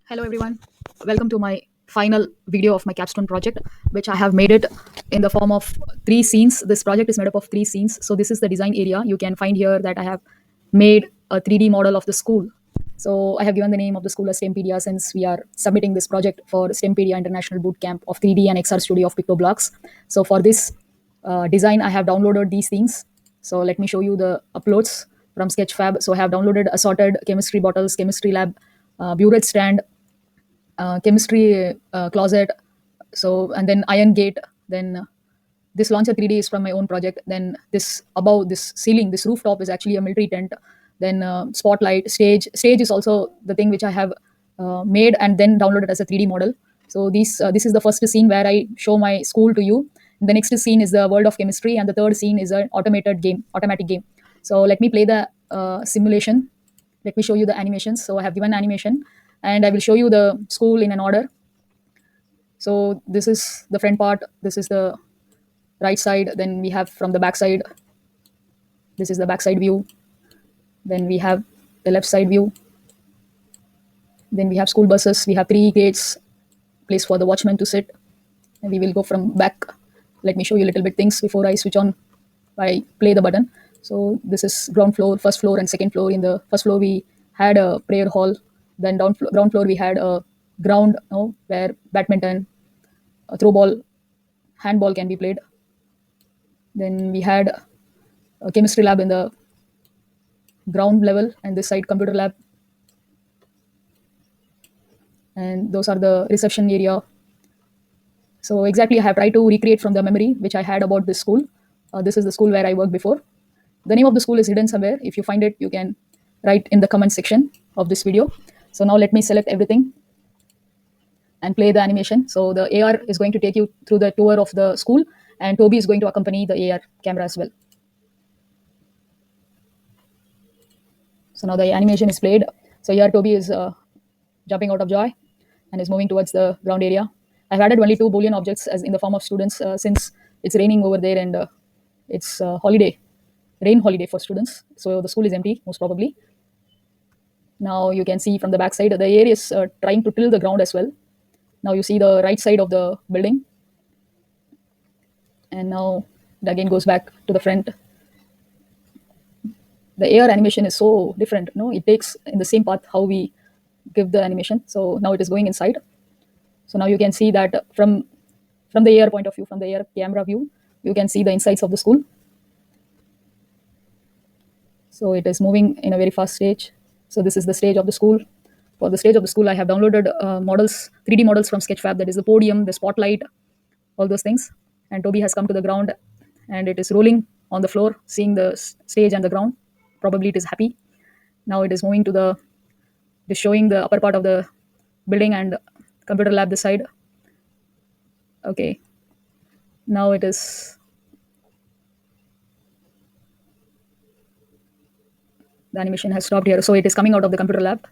Hello everyone, welcome to my final video of my capstone project, which I have made it in the form of three scenes. This project is made up of three scenes. So this is the design area. You can find here that I have made a 3D model of the school. So I have given the name of the school as STEMPEDIA, since we are submitting this project for STEMPEDIA International Bootcamp of 3D and XR Studio of Pictoblox. So for this design, I have downloaded these things. So let me show you the uploads from Sketchfab. So I have downloaded assorted chemistry bottles, chemistry lab, burette stand, chemistry closet, so and then iron gate. Then this launcher 3D is from my own project. Then this above this ceiling, this rooftop is actually a military tent. Then spotlight, stage is also the thing which I have made and then downloaded as a 3D model. So this is the first scene where I show my school to you. The next scene is the world of chemistry, and the third scene is an automatic game. So let me play the simulation. Let me show you the animations. So I have given animation, and I will show you the school in an order. So this is the front part, this is the right side, then we have from the back side, this is the back side view, then we have the left side view, then we have school buses, we have three gates, place for the watchman to sit, and we will go from back. Let me show you a little bit things before I switch on, I play the button. So this is ground floor, first floor and second floor. In the first floor we had a prayer hall, then ground floor we had a ground, where badminton, a throw ball, handball can be played. Then we had a chemistry lab in the ground level, and this side computer lab, and those are the reception area. So exactly I have tried to recreate from the memory which I had about this school. This is the school where I worked before. The name of the school is hidden somewhere. If you find it, you can write in the comment section of this video. So now let me select everything and play the animation. So the AR is going to take you through the tour of the school, and Toby is going to accompany the AR camera as well. So now the animation is played. So here Toby is jumping out of joy and is moving towards the ground area. I've added only two Boolean objects as in the form of students, since it's raining over there, and it's rain holiday for students. So the school is empty most probably. Now you can see from the back side, the air is trying to till the ground as well. Now you see the right side of the building, and now it again goes back to the front. The air animation is so different. No, it takes in the same path how we give the animation. So now it is going inside. So now you can see that from the air point of view, from the air camera view, you can see the insides of the school. So it is moving in a very fast stage. So this is the stage of the school. For the stage of the school, I have downloaded models, 3D models from Sketchfab. That is the podium, the spotlight, all those things. And Toby has come to the ground, and it is rolling on the floor, seeing the stage and the ground. Probably it is happy. Now it is moving to the, it is showing the upper part of the building and computer lab this side. Okay. Now it is, the animation has stopped here. So it is coming out of the computer lab.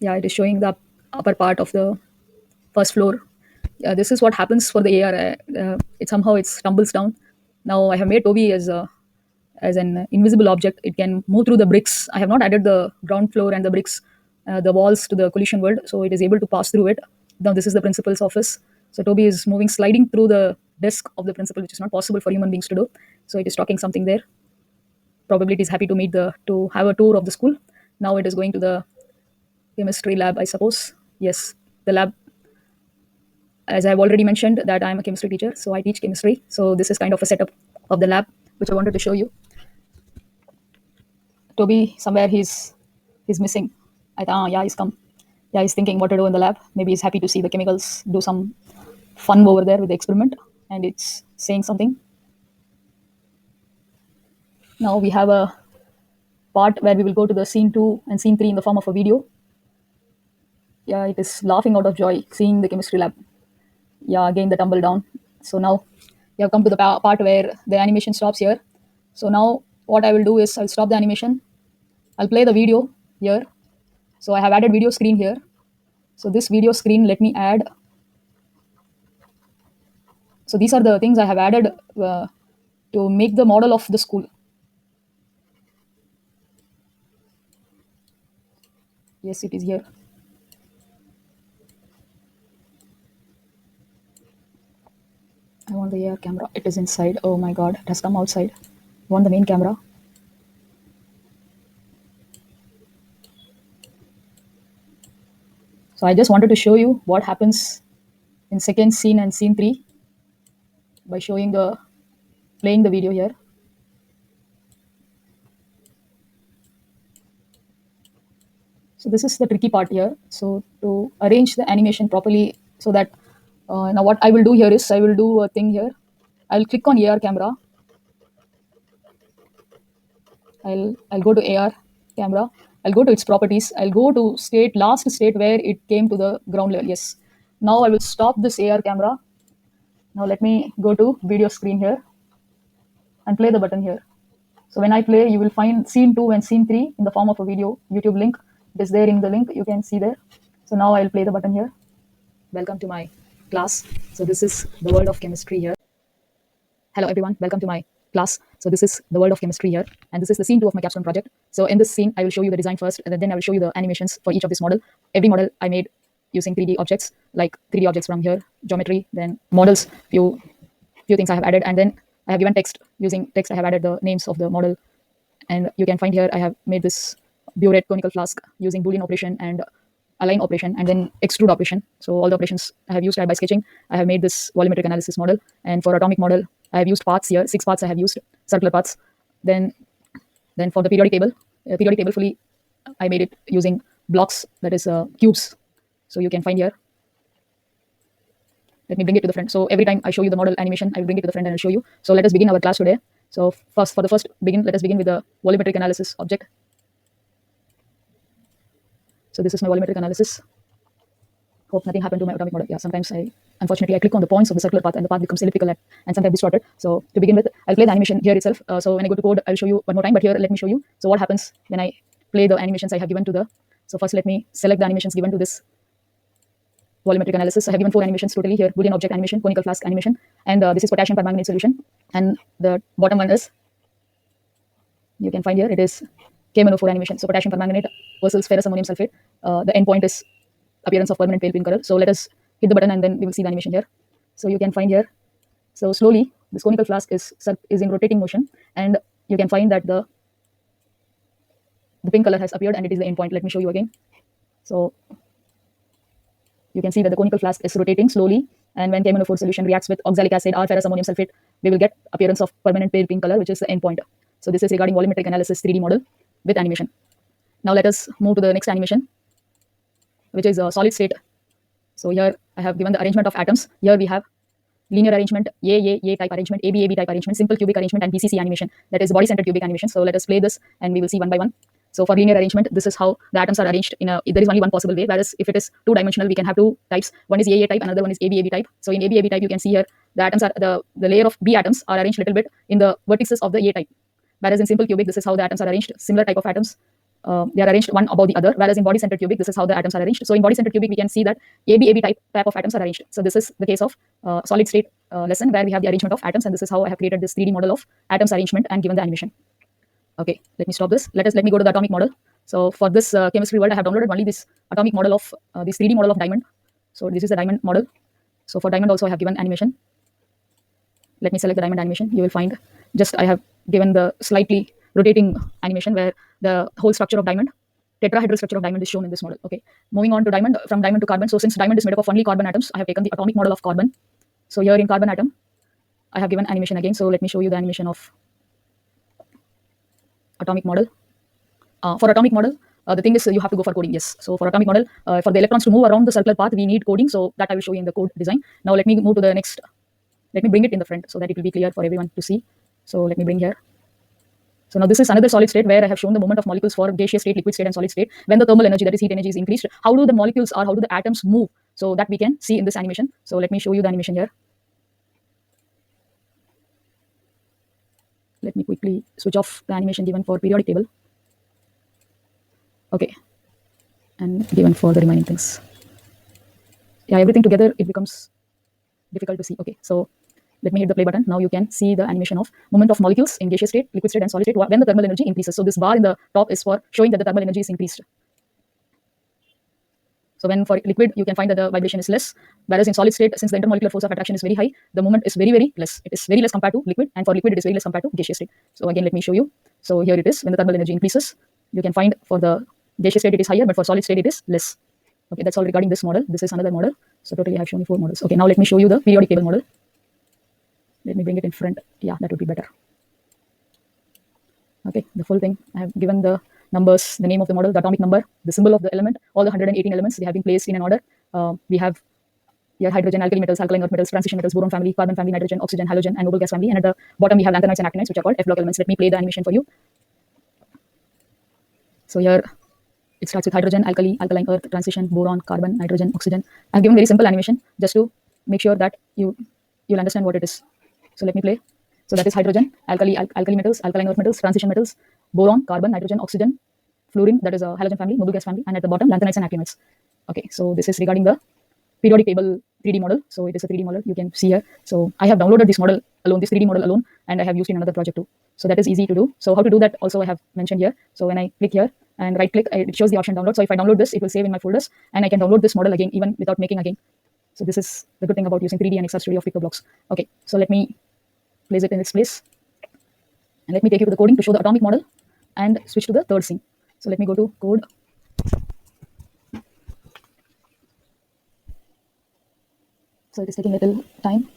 Yeah, it is showing the upper part of the first floor. Yeah, this is what happens for the AR. It somehow it stumbles down. Now I have made Toby as an invisible object. It can move through the bricks. I have not added the ground floor and the bricks, the walls to the collision world, so it is able to pass through it. Now this is the principal's office. So Toby is moving, sliding through the desk of the principal, which is not possible for human beings to do. So it is talking something there. Probably it is happy to have a tour of the school. Now it is going to the chemistry lab, I suppose. Yes, the lab. As I've already mentioned that I'm a chemistry teacher, so I teach chemistry. So this is kind of a setup of the lab, which I wanted to show you. Toby, somewhere he's missing. I thought, yeah, he's come. Yeah, he's thinking what to do in the lab. Maybe he's happy to see the chemicals do some fun over there with the experiment, and it's saying something. Now we have a part where we will go to the scene 2 and scene 3 in the form of a video. Yeah, it is laughing out of joy seeing the chemistry lab. Yeah, again the tumble down. So now we have come to the part where the animation stops here. So now what I will do is I'll stop the animation. I'll play the video here. So I have added video screen here. So this video screen, let me add. So these are the things I have added to make the model of the school. Yes, it is here. I want the AR camera. It is inside. Oh my god, it has come outside. I want the main camera. So I just wanted to show you what happens in second scene and scene 3 by showing the playing the video here. So this is the tricky part here. So to arrange the animation properly, so that now what I will do here is I will do a thing here. I'll click on AR camera. I'll go to AR camera. I'll go to its properties. I'll go to last state where it came to the ground level. Yes. Now I will stop this AR camera. Now let me go to video screen here and play the button here. So when I play, you will find scene 2 and scene 3 in the form of a video YouTube link. It is there in the link. You can see there. So now I'll play the button here. Welcome to my class. So this is the world of chemistry here. Hello everyone, welcome to my class. So this is the world of chemistry here, and this is the scene 2 of my capstone project. So in this scene, I will show you the design first, and then I will show you the animations for each of this model. Every model I made using 3D objects, like 3D objects from here, geometry, then models, few things I have added, and then I have given text. Using text, I have added the names of the model, and you can find here I have made this burette conical flask using Boolean operation and align operation and then extrude operation. So all the operations I have used by sketching. I have made this volumetric analysis model, and for atomic model I have used paths here. 6 paths I have used, circular paths. Then for the periodic table fully I made it using blocks, that is cubes. So you can find here. Let me bring it to the front. So every time I show you the model animation, I will bring it to the front and I'll show you. So let us begin our class today. So let us begin with the volumetric analysis object. So this is my volumetric analysis. Hope nothing happened to my atomic model. Yeah, sometimes unfortunately I click on the points of the circular path and the path becomes elliptical and sometimes distorted. So to begin with, I'll play the animation here itself. So when I go to code, I'll show you one more time, but here let me show you. So what happens when I play the animations I have given to the, so first let me select the animations given to this volumetric analysis. I have given 4 animations totally here: Boolean object animation, conical flask animation, and this is potassium permanganate solution. And the bottom one is, you can find here, it is KMNO4 animation. So potassium permanganate versus ferrous ammonium sulfate. The endpoint is appearance of permanent pale pink color. So let us hit the button and then we will see the animation here. So you can find here, so slowly this conical flask is in rotating motion, and you can find that the pink color has appeared and it is the endpoint. Let me show you again. So you can see that the conical flask is rotating slowly, and when KMNO4 solution reacts with oxalic acid or ferrous ammonium sulfate, we will get appearance of permanent pale pink color, which is the endpoint. So this is regarding volumetric analysis 3D model with animation. Now let us move to the next animation, which is a solid state. So here I have given the arrangement of atoms. Here we have linear arrangement, A type arrangement, AB type arrangement, simple cubic arrangement, and BCC animation, that is body centered cubic animation. So let us play this and we will see one by one. So for linear arrangement, this is how the atoms are arranged there is only one possible way, whereas if it is 2-dimensional, we can have 2 types. One is A type, another one is AB type. So in AB type, you can see here the atoms are the layer of B atoms are arranged a little bit in the vertices of the A type. Whereas in simple cubic, this is how the atoms are arranged. Similar type of atoms, they are arranged one above the other. Whereas in body-centered cubic, this is how the atoms are arranged. So in body-centered cubic, we can see that AB type of atoms are arranged. So this is the case of solid state lesson where we have the arrangement of atoms, and this is how I have created this 3D model of atoms arrangement and given the animation. Okay, let me stop this. Let me go to the atomic model. So for this chemistry world, I have downloaded only this atomic model of this 3D model of diamond. So this is the diamond model. So for diamond also I have given animation. Let me select the diamond animation. You will find just I have given the slightly rotating animation where the whole structure of diamond, tetrahedral structure of diamond, is shown in this model. Okay, moving on to diamond, from diamond to carbon. So since diamond is made up of only carbon atoms, I have taken the atomic model of carbon. So here in carbon atom, I have given animation again. So let me show you the animation of atomic model. For atomic model, the thing is you have to go for coding. Yes. So for atomic model, for the electrons to move around the circular path, we need coding. So that I will show you in the code design. Now let me move to the next. Let me bring it in the front so that it will be clear for everyone to see. So let me bring here. So now this is another solid state where I have shown the movement of molecules for gaseous state, liquid state, and solid state. When the thermal energy, that is heat energy, is increased, how do the molecules or how do the atoms move? So that we can see in this animation. So let me show you the animation here. Let me quickly switch off the animation given for periodic table. Okay, and given for the remaining things. Yeah, everything together, it becomes difficult to see. Okay, so let me hit the play button. Now you can see the animation of movement of molecules in gaseous state, liquid state, and solid state when the thermal energy increases. So this bar in the top is for showing that the thermal energy is increased. So when for liquid, you can find that the vibration is less, whereas in solid state, since the intermolecular force of attraction is very high, the moment is very, very less. It is very less compared to liquid, and for liquid, it is very less compared to gaseous state. So again, let me show you. So here it is. When the thermal energy increases, you can find for the gaseous state it is higher, but for solid state it is less. Okay, that's all regarding this model. This is another model. So totally I have shown you 4 models. Okay, now let me show you the periodic table model. Let me bring it in front. Yeah, that would be better. Okay, the full thing. I have given the numbers, the name of the model, the atomic number, the symbol of the element, all the 118 elements, they have been placed in an order. We have here hydrogen, alkali metals, alkaline earth metals, transition metals, boron family, carbon family, nitrogen, oxygen, halogen, and noble gas family. And at the bottom, we have lanthanides and actinides, which are called F block elements. Let me play the animation for you. So here it starts with hydrogen, alkali, alkaline earth, transition, boron, carbon, nitrogen, oxygen. I've given very simple animation just to make sure that you'll understand what it is. So let me play. So that is hydrogen, alkali metals, alkaline earth metals, transition metals, boron, carbon, nitrogen, oxygen, fluorine, that is a halogen family, noble gas family, and at the bottom, lanthanides and actinides. Okay, so this is regarding the periodic table 3D model. So it is a 3D model, you can see here. So I have downloaded this model alone, this 3D model alone, and I have used in another project too. So that is easy to do. So how to do that also I have mentioned here. So when I click here and right click, it shows the option download. So if I download this, it will save in my folders, and I can download this model again, even without making again. So this is the good thing about using 3D and XR Studio of Pictoblox. Okay, so let me place it in its place. And let me take you to the coding to show the atomic model and switch to the third scene. So let me go to code. So it is taking a little time.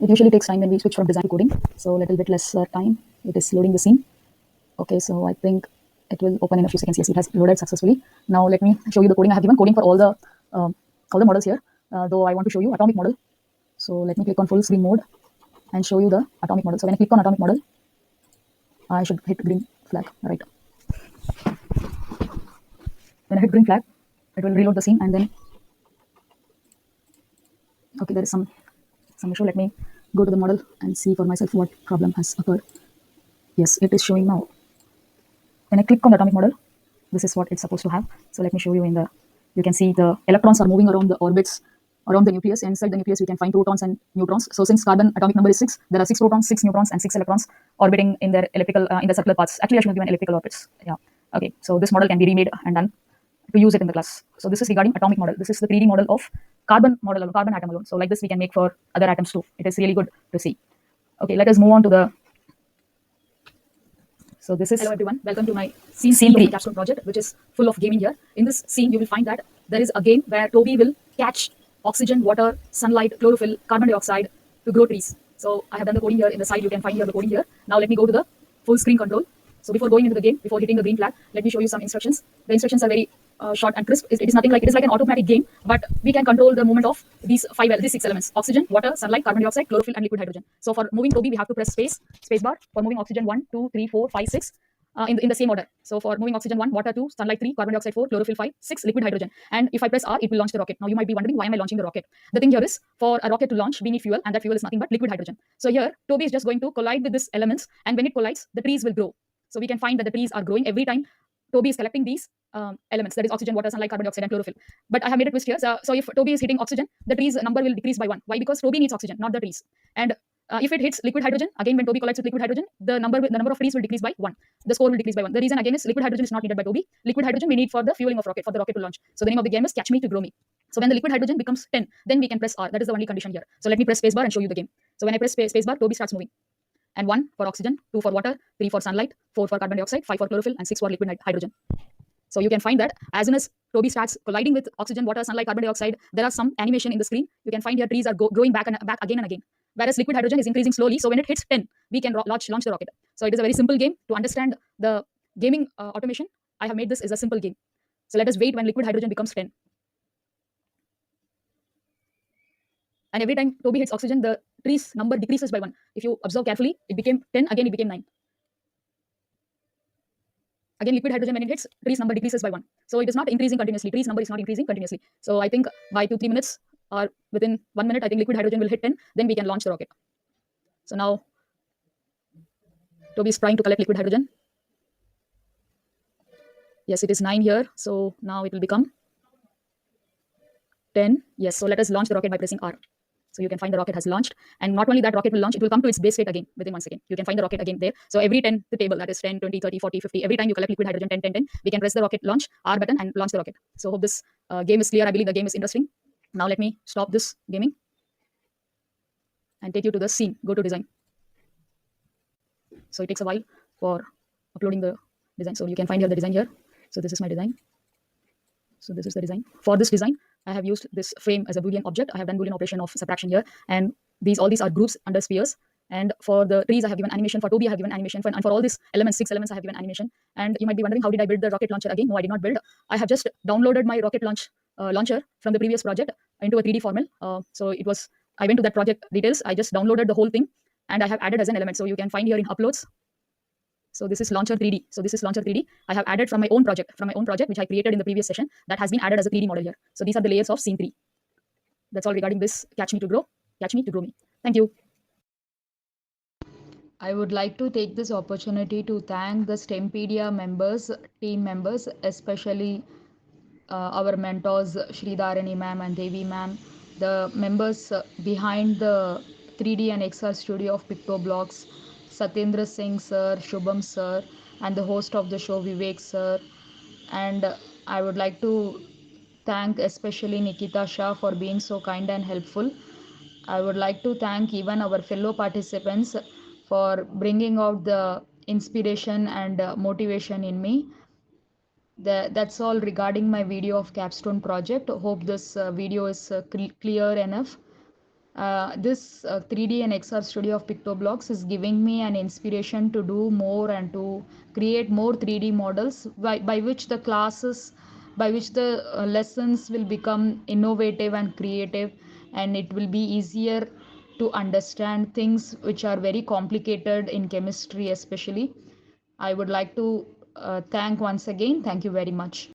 It usually takes time when we switch from design to coding. So a little bit less time. It is loading the scene. Okay, so I think it will open in a few seconds. Yes, it has loaded successfully. Now let me show you the coding. I have given coding for all the models here, though I want to show you atomic model. So let me click on full screen mode and show you the atomic model. So when I click on atomic model, I should hit green flag, right? When I hit green flag, it will reload the scene, and then okay, there is some issue. Let me go to the model and see for myself what problem has occurred. Yes, it is showing now. When I click on the atomic model, this is what it's supposed to have. So let me show you in the, you can see the electrons are moving around the orbits around the nucleus. Inside the nucleus, we can find protons and neutrons. So since carbon atomic number is 6, there are 6 protons, 6 neutrons, and 6 electrons orbiting in their elliptical, in the circular paths. Actually, I should have given elliptical orbits. Yeah. Okay. So this model can be remade and done to use it in the class. So this is regarding atomic model. This is the 3D model of carbon model alone, carbon atom alone. So like this, we can make for other atoms too. It is really good to see. Okay, let us move on to the. So this is, hello everyone, welcome to my scene 3 of the Capstone project, which is full of gaming here. In this scene, you will find that there is a game where Toby will catch oxygen, water, sunlight, chlorophyll, carbon dioxide to grow trees. So I have done the coding here in the side. You can find here the coding here. Now let me go to the full screen control. So before going into the game, before hitting the green flag, let me show you some instructions. The instructions are very short and crisp. It is nothing like, it is like an automatic game, but we can control the movement of these 6 elements: oxygen, water, sunlight, carbon dioxide, chlorophyll, and liquid hydrogen. So for moving Toby, we have to press space bar. For moving oxygen, 1, 2, 3, 4, 5, 6. In the same order. So for moving oxygen 1, water 2, sunlight 3, carbon dioxide 4, chlorophyll 5, 6, liquid hydrogen. And if I press R, it will launch the rocket. Now you might be wondering, why am I launching the rocket? The thing here is, for a rocket to launch, we need fuel, and that fuel is nothing but liquid hydrogen. So here, Toby is just going to collide with these elements, and when it collides, the trees will grow. So we can find that the trees are growing every time Toby is collecting these elements, that is oxygen, water, sunlight, carbon dioxide, and chlorophyll. But I have made a twist here. So if Toby is hitting oxygen, the trees number will decrease by 1. Why? Because Toby needs oxygen, not the trees. And if it hits liquid hydrogen, again when Toby collides with liquid hydrogen, the number of trees will decrease by 1. The score will decrease by 1. The reason again is liquid hydrogen is not needed by Toby. Liquid hydrogen we need for the fueling of rocket, for the rocket to launch. So the name of the game is Catch Me to Grow Me. So when the liquid hydrogen becomes 10, then we can press R. That is the only condition here. So let me press spacebar and show you the game. So when I press spacebar, Toby starts moving. And 1 for oxygen, 2 for water, 3 for sunlight, 4 for carbon dioxide, 5 for chlorophyll, and 6 for liquid hydrogen. So you can find that as soon as Toby starts colliding with oxygen, water, sunlight, carbon dioxide, there are some animation in the screen. You can find here trees are growing back again and again. Whereas liquid hydrogen is increasing slowly. So when it hits 10, we can launch the rocket. So it is a very simple game. To understand the gaming automation, I have made this as a simple game. So let us wait when liquid hydrogen becomes 10. And every time Toby hits oxygen, the trees number decreases by 1. If you observe carefully, it became 10, again it became 9. Again, liquid hydrogen, when it hits, trees number decreases by 1. So it is not increasing continuously. Trees number is not increasing continuously. So I think by 2-3 minutes or within 1 minute, I think liquid hydrogen will hit 10. Then we can launch the rocket. So now Toby is trying to collect liquid hydrogen. Yes, it is 9 here. So now it will become 10. Yes, so let us launch the rocket by pressing R. So you can find the rocket has launched, and not only that rocket will launch, it will come to its base state again within 1 second. You can find the rocket again there. So every 10 the table, that is 10, 20, 30, 40, 50, every time you collect liquid hydrogen 10, 10, 10, we can press the rocket launch R button and launch the rocket. So hope this game is clear. I believe the game is interesting. Now let me stop this gaming and take you to the scene. Go to design. So it takes a while for uploading the design. So you can find here the design here. So this is my design. So this is the design. For this design, I have used this frame as a Boolean object. I have done Boolean operation of subtraction here, and all these are groups under spheres. And for the trees, I have given animation. For Toby, I have given animation. And for all these elements, 6 elements, I have given animation. And you might be wondering, how did I build the rocket launcher again? No, I did not build. I have just downloaded my rocket launcher from the previous project into a 3D format. So it was, I went to that project details. I just downloaded the whole thing, and I have added as an element. So you can find here in uploads. So this is launcher 3D. So this is launcher 3D. I have added from my own project, which I created in the previous session, that has been added as a 3D model here. So these are the layers of scene 3. That's all regarding this Catch Me to Grow Me. Thank you. I would like to take this opportunity to thank the STEMPEDIA team members, especially our mentors Shridharani ma'am and Devi ma'am, the members behind the 3D and XR Studio of Pictoblox, Satyendra Singh sir, Shubham sir, and the host of the show Vivek sir. And I would like to thank especially Nikita Shah for being so kind and helpful. I would like to thank even our fellow participants for bringing out the inspiration and motivation in me. That's all regarding my video of Capstone project. Hope this video is clear enough. This 3D and XR Studio of Pictoblox is giving me an inspiration to do more and to create more 3D models by which the classes, by which the lessons will become innovative and creative, and it will be easier to understand things which are very complicated in chemistry especially. I would like to thank once again. Thank you very much.